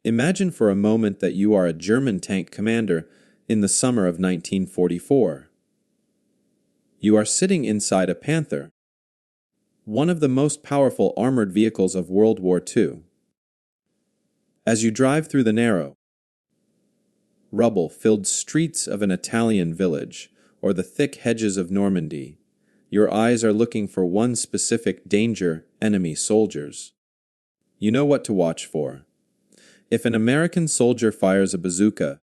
Imagine for a moment that you are a German tank commander in the summer of 1944. You are sitting inside a Panther, one of the most powerful armored vehicles of World War II. As you drive through the narrow, rubble-filled streets of an Italian village or the thick hedges of Normandy, your eyes are looking for one specific danger: enemy soldiers. You know what to watch for. If an American soldier fires a bazooka,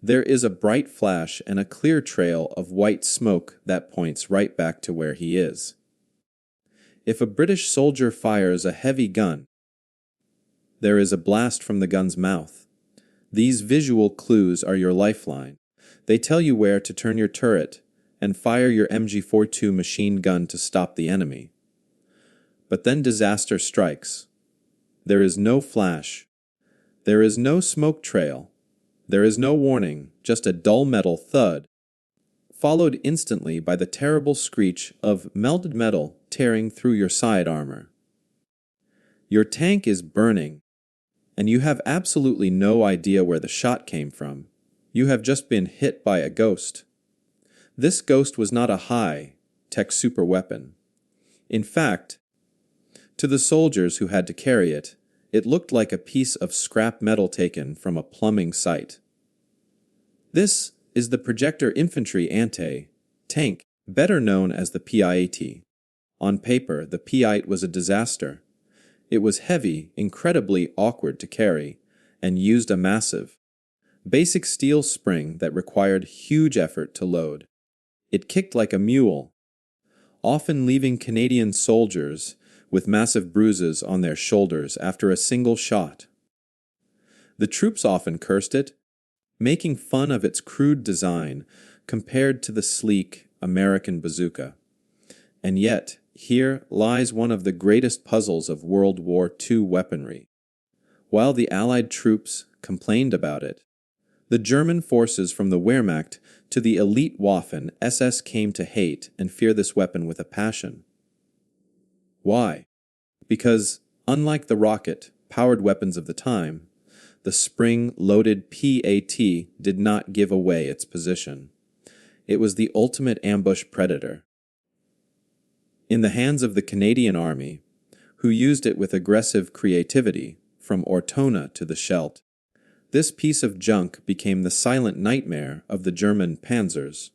there is a bright flash and a clear trail of white smoke that points right back to where he is. If a British soldier fires a heavy gun, there is a blast from the gun's mouth. These visual clues are your lifeline. They tell you where to turn your turret and fire your MG42 machine gun to stop the enemy. But then disaster strikes. There is no flash. There is no smoke trail. There is no warning, just a dull metal thud, followed instantly by the terrible screech of melted metal tearing through your side armor. Your tank is burning, and you have absolutely no idea where the shot came from. You have just been hit by a ghost. This ghost was not a high-tech super weapon. In fact, to the soldiers who had to carry it, it looked like a piece of scrap metal taken from a plumbing site. This is the Projector Infantry Anti-Tank, better known as the PIAT. On paper, the PIAT was a disaster. It was heavy, incredibly awkward to carry, and used a massive, basic steel spring that required huge effort to load. It kicked like a mule, often leaving Canadian soldiers with massive bruises on their shoulders after a single shot. The troops often cursed it, making fun of its crude design compared to the sleek American bazooka. And yet, here lies one of the greatest puzzles of World War II weaponry. While the Allied troops complained about it, the German forces from the Wehrmacht to the elite Waffen SS came to hate and fear this weapon with a passion. Why? Because, unlike the rocket-powered weapons of the time, the spring-loaded PAT did not give away its position. It was the ultimate ambush predator. In the hands of the Canadian Army, who used it with aggressive creativity, from Ortona to the Scheldt, this piece of junk became the silent nightmare of the German Panzers.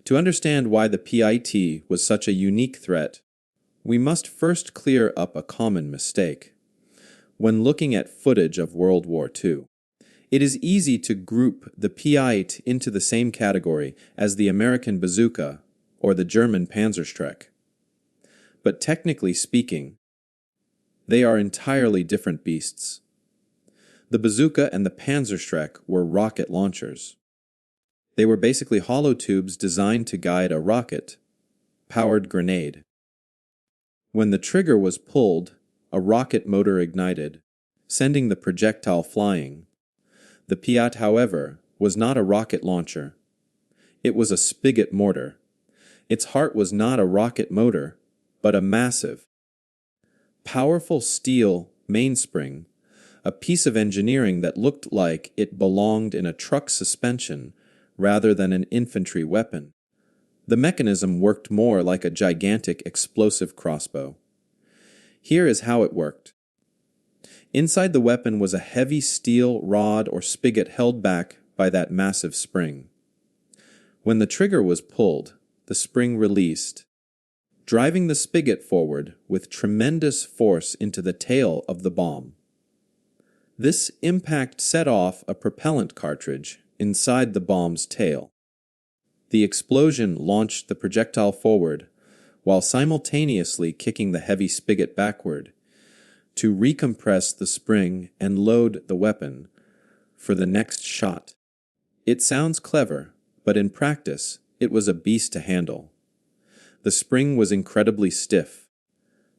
To understand why the PIAT was such a unique threat, we must first clear up a common mistake. When looking at footage of World War II, it is easy to group the PIAT into the same category as the American bazooka or the German Panzerstreck. But technically speaking, they are entirely different beasts. The bazooka and the Panzerstreck were rocket launchers. They were basically hollow tubes designed to guide a rocket-powered grenade. When the trigger was pulled, a rocket motor ignited, sending the projectile flying. The PIAT, however, was not a rocket launcher. It was a spigot mortar. Its heart was not a rocket motor, but a massive, powerful steel mainspring, a piece of engineering that looked like it belonged in a truck suspension rather than an infantry weapon. The mechanism worked more like a gigantic explosive crossbow. Here is how it worked. Inside the weapon was a heavy steel rod or spigot held back by that massive spring. When the trigger was pulled, the spring released, driving the spigot forward with tremendous force into the tail of the bomb. This impact set off a propellant cartridge inside the bomb's tail. The explosion launched the projectile forward, while simultaneously kicking the heavy spigot backward to recompress the spring and load the weapon for the next shot. It sounds clever, but in practice, it was a beast to handle. The spring was incredibly stiff.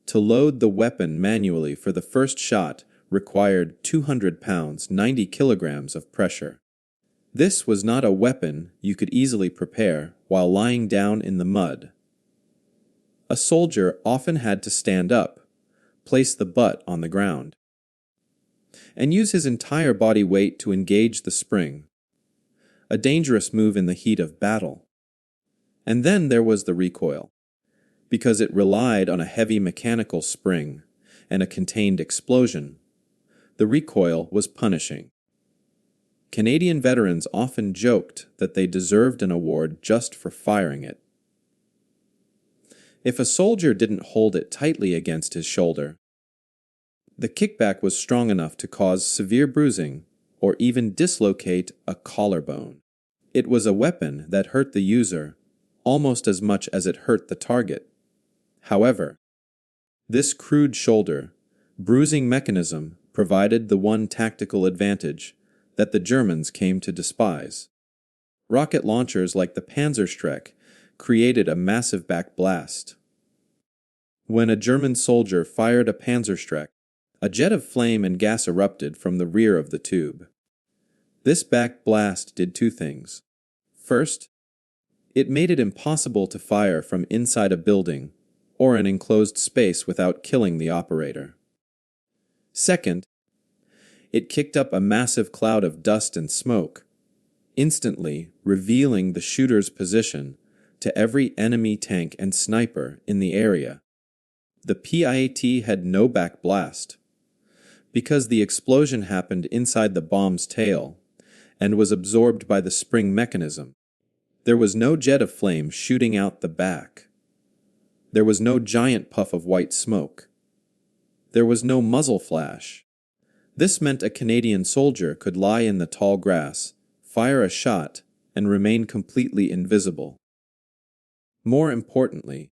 To load the weapon manually for the first shot required 200 pounds, 90 kilograms of pressure. This was not a weapon you could easily prepare while lying down in the mud. A soldier often had to stand up, place the butt on the ground. and use his entire body weight to engage the spring, a dangerous move in the heat of battle. And then there was the recoil. Because it relied on a heavy mechanical spring and a contained explosion, the recoil was punishing. Canadian veterans often joked that they deserved an award just for firing it. If a soldier didn't hold it tightly against his shoulder, the kickback was strong enough to cause severe bruising or even dislocate a collarbone. It was a weapon that hurt the user almost as much as it hurt the target. However, this crude shoulder bruising mechanism provided the one tactical advantage that the Germans came to despise. Rocket launchers like the Panzerstreck created a massive backblast. When a German soldier fired a Panzerstreck, a jet of flame and gas erupted from the rear of the tube. This backblast did two things. First, it made it impossible to fire from inside a building or an enclosed space without killing the operator. Second, it kicked up a massive cloud of dust and smoke, instantly revealing the shooter's position to every enemy tank and sniper in the area. The PIAT had no backblast, because the explosion happened inside the bomb's tail and was absorbed by the spring mechanism. There was no jet of flame shooting out the back. There was no giant puff of white smoke. There was no muzzle flash. This meant a Canadian soldier could lie in the tall grass, fire a shot, and remain completely invisible. More importantly,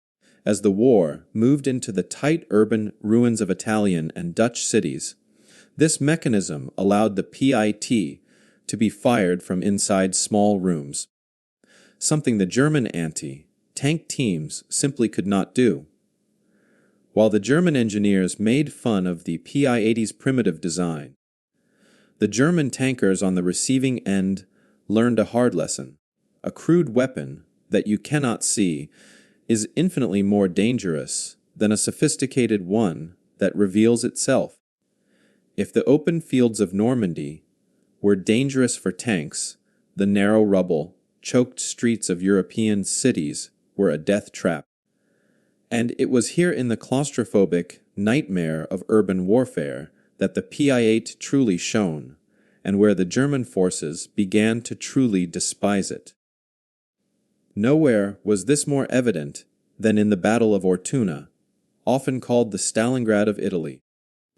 as the war moved into the tight urban ruins of Italian and Dutch cities, this mechanism allowed the PIT to be fired from inside small rooms, something the German anti-tank teams simply could not do. While the German engineers made fun of the PI-80's primitive design, the German tankers on the receiving end learned a hard lesson. A crude weapon that you cannot see is infinitely more dangerous than a sophisticated one that reveals itself. If the open fields of Normandy were dangerous for tanks, the narrow rubble, choked streets of European cities were a death trap. And it was here in the claustrophobic nightmare of urban warfare that the PI-8 truly shone, and where the German forces began to truly despise it. Nowhere was this more evident than in the Battle of Ortona, often called the Stalingrad of Italy.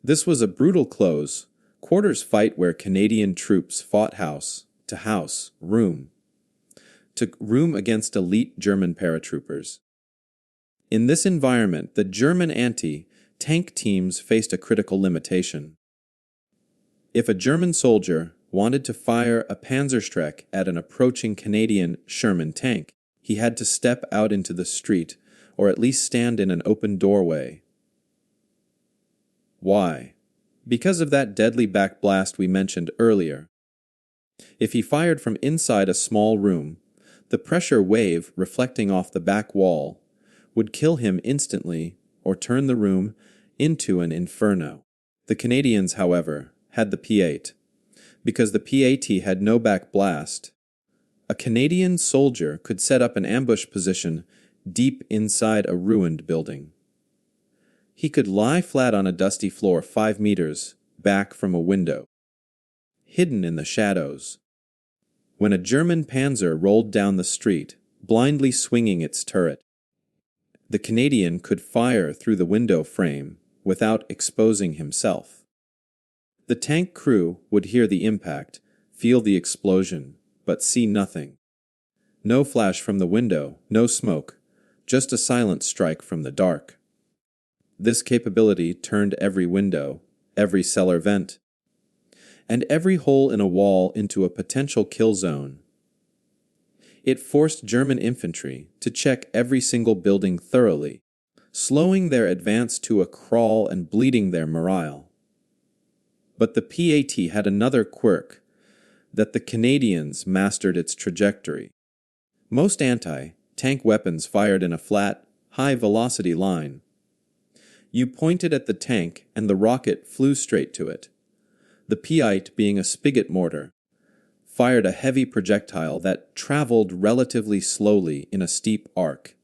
This was a brutal close, quarters fight where Canadian troops fought house to house, room to room against elite German paratroopers. In this environment, the German anti-tank teams faced a critical limitation. If a German soldier wanted to fire a Panzerstreck at an approaching Canadian Sherman tank, he had to step out into the street or at least stand in an open doorway. Why? Because of that deadly backblast we mentioned earlier. If he fired from inside a small room, the pressure wave reflecting off the back wall would kill him instantly or turn the room into an inferno. The Canadians, however, had the P8. Because the P-AT had no backblast, a Canadian soldier could set up an ambush position deep inside a ruined building. He could lie flat on a dusty floor 5 meters back from a window, hidden in the shadows. When a German Panzer rolled down the street, blindly swinging its turret, the Canadian could fire through the window frame without exposing himself. The tank crew would hear the impact, feel the explosion, but see nothing. No flash from the window, no smoke, just a silent strike from the dark. This capability turned every window, every cellar vent, and every hole in a wall into a potential kill zone. It forced German infantry to check every single building thoroughly, slowing their advance to a crawl and bleeding their morale. But the PAT had another quirk, that the Canadians mastered its trajectory. Most anti-tank weapons fired in a flat, high-velocity line. You pointed at the tank and the rocket flew straight to it. The PIAT, being a spigot mortar, fired a heavy projectile that traveled relatively slowly in a steep arc.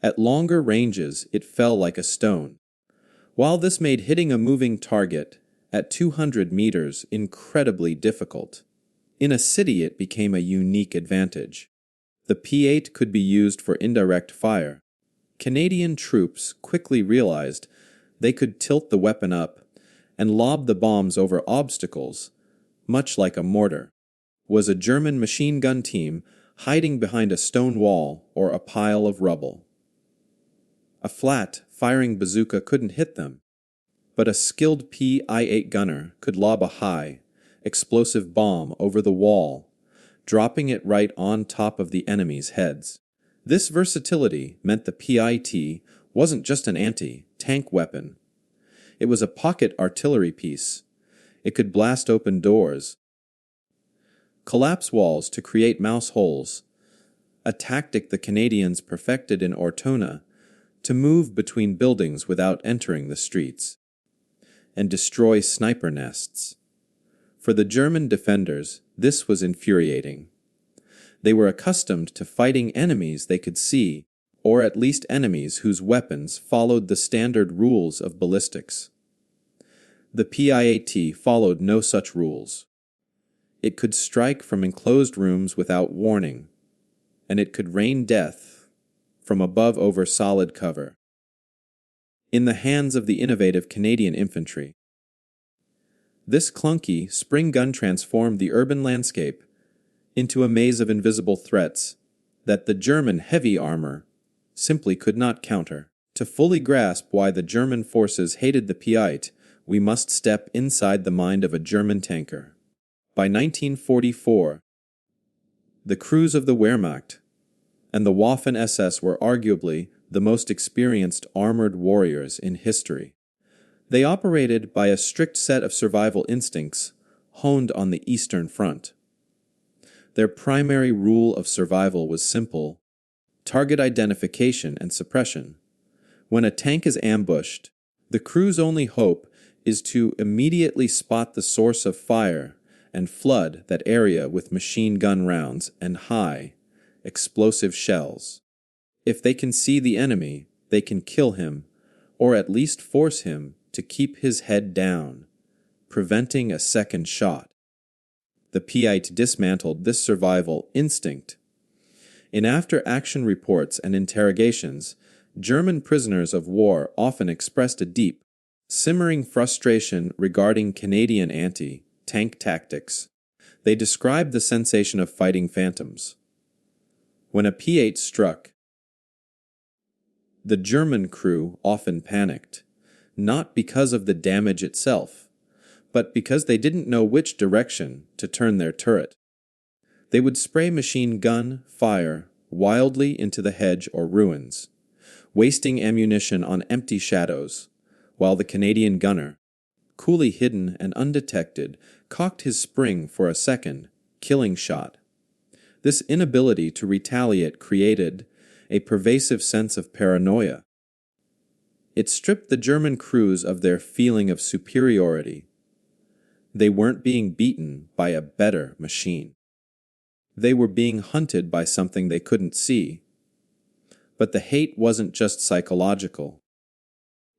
At longer ranges, it fell like a stone. While this made hitting a moving target at 200 meters incredibly difficult, in a city it became a unique advantage. The P-8 could be used for indirect fire. Canadian troops quickly realized they could tilt the weapon up and lob the bombs over obstacles, much like a mortar. Was a German machine gun team hiding behind a stone wall or a pile of rubble. A flat, firing bazooka couldn't hit them, but a skilled PIAT gunner could lob a high, explosive bomb over the wall, dropping it right on top of the enemy's heads. This versatility meant the PIAT wasn't just an anti-tank weapon. It was a pocket artillery piece. It could blast open doors, collapse walls to create mouse holes, a tactic the Canadians perfected in Ortona to move between buildings without entering the streets, and destroy sniper nests. For the German defenders, this was infuriating. They were accustomed to fighting enemies they could see, or at least enemies whose weapons followed the standard rules of ballistics. The PIAT followed no such rules. It could strike from enclosed rooms without warning, and it could rain death from above over solid cover. In the hands of the innovative Canadian infantry, this clunky spring gun transformed the urban landscape into a maze of invisible threats that the German heavy armor simply could not counter. To fully grasp why the German forces hated the PIAT, we must step inside the mind of a German tanker. By 1944, the crews of the Wehrmacht and the Waffen-SS were arguably the most experienced armored warriors in history. They operated by a strict set of survival instincts honed on the Eastern Front. Their primary rule of survival was simple: target identification and suppression. When a tank is ambushed, the crew's only hope is to immediately spot the source of fire and flood that area with machine gun rounds and high, explosive shells. If they can see the enemy, they can kill him, or at least force him to keep his head down, preventing a second shot. The PIAT dismantled this survival instinct. In after-action reports and interrogations, German prisoners of war often expressed a deep, simmering frustration regarding Canadian anti-tank tactics. They described the sensation of fighting phantoms. When a P-8 struck, the German crew often panicked, not because of the damage itself, but because they didn't know which direction to turn their turret. They would spray machine gun fire wildly into the hedge or ruins, wasting ammunition on empty shadows, while the Canadian gunner, coolly hidden and undetected, cocked his spring for a second, killing shot. This inability to retaliate created a pervasive sense of paranoia. It stripped the German crews of their feeling of superiority. They weren't being beaten by a better machine. They were being hunted by something they couldn't see. But the hate wasn't just psychological.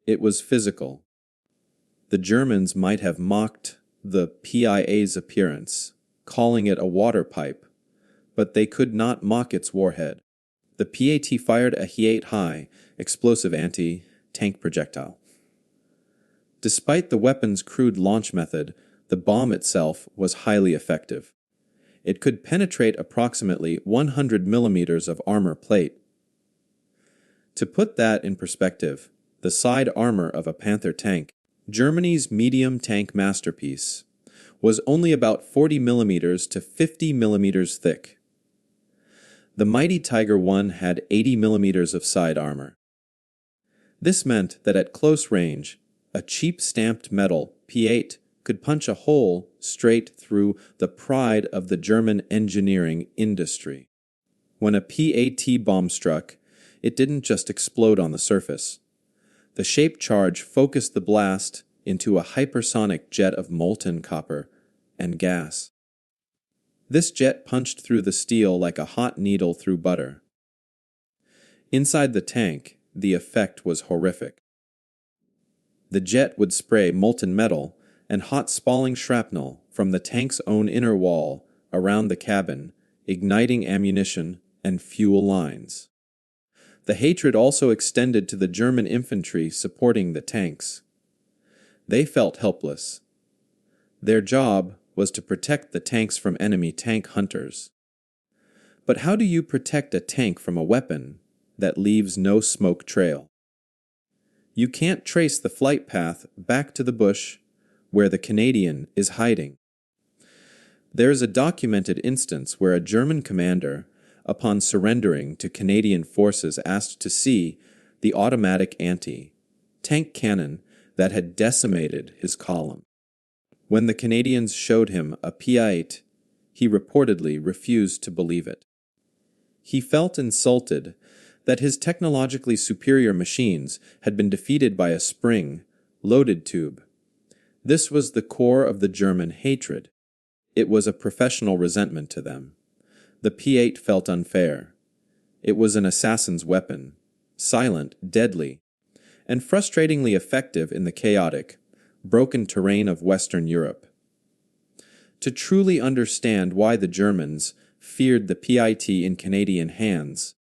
It was physical. The Germans might have mocked the PIA's appearance, calling it a water pipe, but they could not mock its warhead. The PIAT fired a He-8 high, explosive anti-tank projectile. Despite the weapon's crude launch method, the bomb itself was highly effective. It could penetrate approximately 100 millimeters of armor plate. To put that in perspective, the side armor of a Panther tank, Germany's medium tank masterpiece, was only about 40 millimeters to 50 millimeters thick. The mighty Tiger I had 80 millimeters of side armor. This meant that at close range, a cheap stamped metal P-8 could punch a hole straight through the pride of the German engineering industry. When a PIAT bomb struck, it didn't just explode on the surface. The shaped charge focused the blast into a hypersonic jet of molten copper and gas. This jet punched through the steel like a hot needle through butter. Inside the tank, the effect was horrific. The jet would spray molten metal and hot spalling shrapnel from the tank's own inner wall around the cabin, igniting ammunition and fuel lines. The hatred also extended to the German infantry supporting the tanks. They felt helpless. Their job was to protect the tanks from enemy tank hunters. But how do you protect a tank from a weapon that leaves no smoke trail? You can't trace the flight path back to the bush where the Canadian is hiding. There is a documented instance where a German commander, upon surrendering to Canadian forces, asked to see the automatic anti-tank cannon that had decimated his column. When the Canadians showed him a PIAT, he reportedly refused to believe it. He felt insulted that his technologically superior machines had been defeated by a spring-loaded tube. This was the core of the German hatred. It was a professional resentment to them. The P8 felt unfair. It was an assassin's weapon, silent, deadly, and frustratingly effective in the chaotic, broken terrain of Western Europe. To truly understand why the Germans feared the PIT in Canadian hands,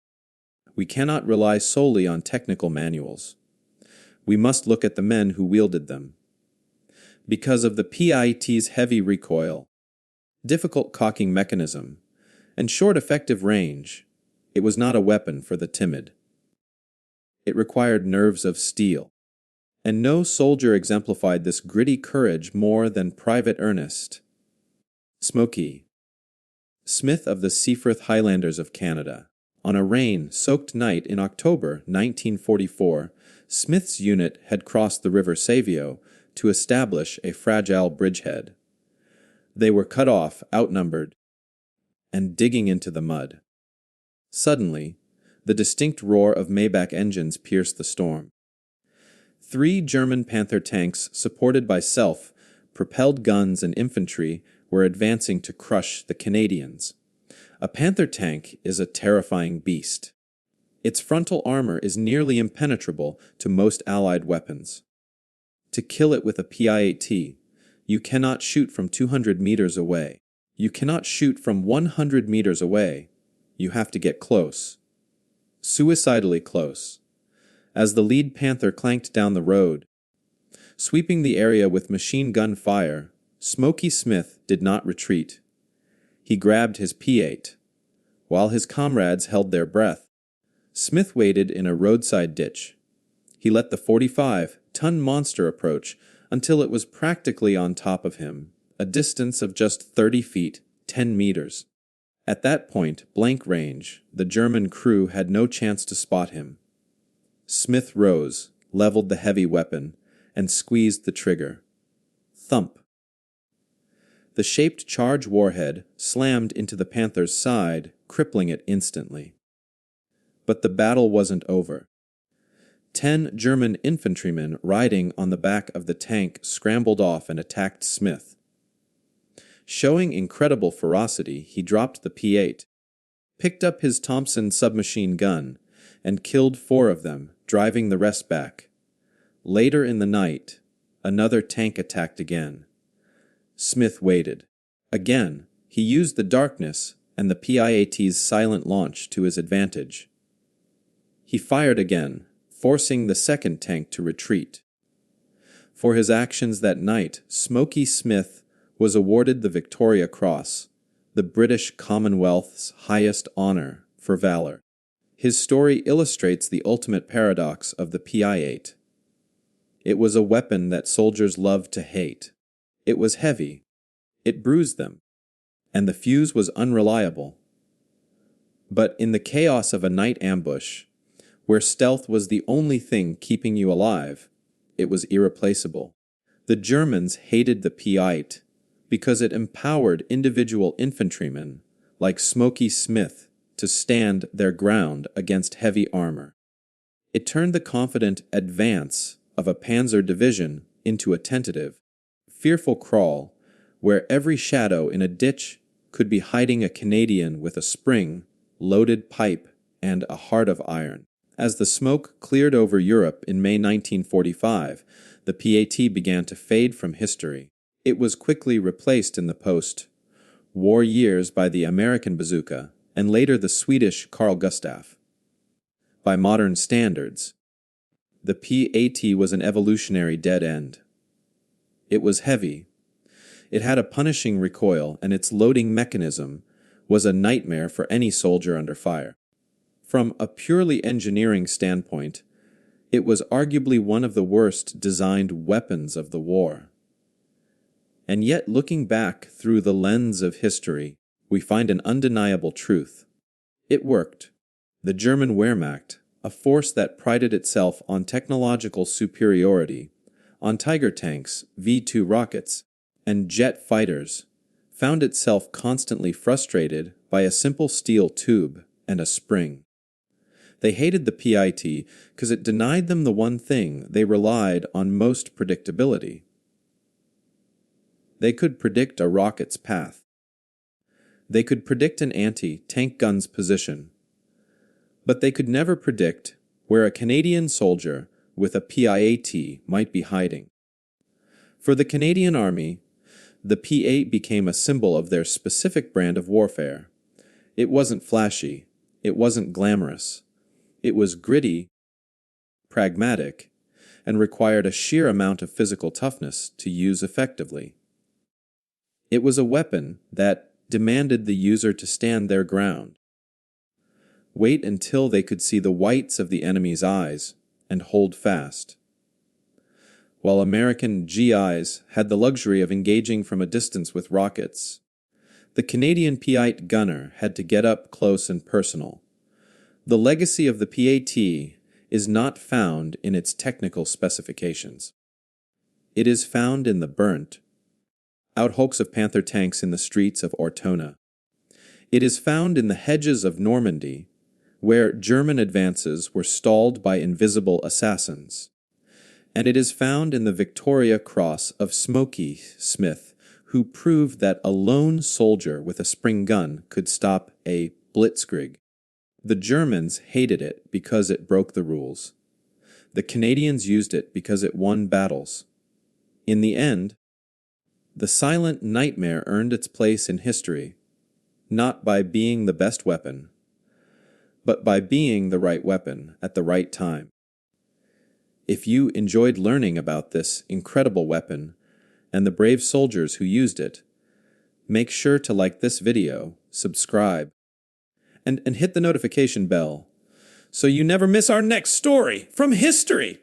we cannot rely solely on technical manuals. We must look at the men who wielded them. Because of the PIT's heavy recoil, difficult cocking mechanism, and short effective range, it was not a weapon for the timid. It required nerves of steel, and no soldier exemplified this gritty courage more than Private Ernest Smokey Smith of the Seaforth Highlanders of Canada. On a rain-soaked night in October 1944, Smith's unit had crossed the River Savio to establish a fragile bridgehead. They were cut off, outnumbered, and digging into the mud. Suddenly, the distinct roar of Maybach engines pierced the storm. 3 German Panther tanks, supported by self-propelled guns and infantry, were advancing to crush the Canadians. A Panther tank is a terrifying beast. Its frontal armor is nearly impenetrable to most Allied weapons. To kill it with a PIAT, you cannot shoot from 200 meters away. You cannot shoot from 100 meters away. You have to get close. Suicidally close. As the lead Panther clanked down the road, sweeping the area with machine gun fire, Smokey Smith did not retreat. He grabbed his P8. While his comrades held their breath, Smith waited in a roadside ditch. He let the 45-ton monster approach until it was practically on top of him, a distance of just 30 feet, 10 meters. At that point, blank range, the German crew had no chance to spot him. Smith rose, leveled the heavy weapon, and squeezed the trigger. Thump. The shaped charge warhead slammed into the Panther's side, crippling it instantly. But the battle wasn't over. 10 German infantrymen riding on the back of the tank scrambled off and attacked Smith. Showing incredible ferocity, he dropped the P8, picked up his Thompson submachine gun, and killed 4 of them, driving the rest back. Later in the night, another tank attacked again. Smith waited. Again, he used the darkness and the PIAT's silent launch to his advantage. He fired again, forcing the second tank to retreat. For his actions that night, Smokey Smith was awarded the Victoria Cross, the British Commonwealth's highest honor for valor. His story illustrates the ultimate paradox of the PIAT. It was a weapon that soldiers loved to hate. It was heavy. It bruised them. And the fuse was unreliable. But in the chaos of a night ambush, where stealth was the only thing keeping you alive, it was irreplaceable. The Germans hated the PIAT because it empowered individual infantrymen like Smokey Smith to stand their ground against heavy armor. It turned the confident advance of a panzer division into a tentative, fearful crawl where every shadow in a ditch could be hiding a Canadian with a spring, loaded pipe, and a heart of iron. As the smoke cleared over Europe in May 1945, the PAT began to fade from history. It was quickly replaced in the post-war years by the American bazooka and later the Swedish Carl Gustaf. By modern standards, the PAT was an evolutionary dead end. It was heavy. It had a punishing recoil, and its loading mechanism was a nightmare for any soldier under fire. From a purely engineering standpoint, it was arguably one of the worst designed weapons of the war. And yet, looking back through the lens of history, we find an undeniable truth. It worked. The German Wehrmacht, a force that prided itself on technological superiority, on Tiger tanks, V2 rockets, and jet fighters, found itself constantly frustrated by a simple steel tube and a spring. They hated the PIT because it denied them the one thing they relied on most: predictability. They could predict a rocket's path. They could predict an anti-tank gun's position. But they could never predict where a Canadian soldier with a PIAT might be hiding. For the Canadian Army, the P8 became a symbol of their specific brand of warfare. It wasn't flashy. It wasn't glamorous. It was gritty, pragmatic, and required a sheer amount of physical toughness to use effectively. It was a weapon that demanded the user to stand their ground, wait until they could see the whites of the enemy's eyes, and hold fast. While American GIs had the luxury of engaging from a distance with rockets, the Canadian PIAT gunner had to get up close and personal. The legacy of the PAT is not found in its technical specifications. It is found in the burnt out hulks of Panther tanks in the streets of Ortona. It is found in the hedges of Normandy, where German advances were stalled by invisible assassins. And it is found in the Victoria Cross of Smokey Smith, who proved that a lone soldier with a spring gun could stop a blitzkrieg. The Germans hated it because it broke the rules. The Canadians used it because it won battles. In the end, the silent nightmare earned its place in history, not by being the best weapon, but by being the right weapon at the right time. If you enjoyed learning about this incredible weapon and the brave soldiers who used it, make sure to like this video, subscribe, and hit the notification bell so you never miss our next story from history.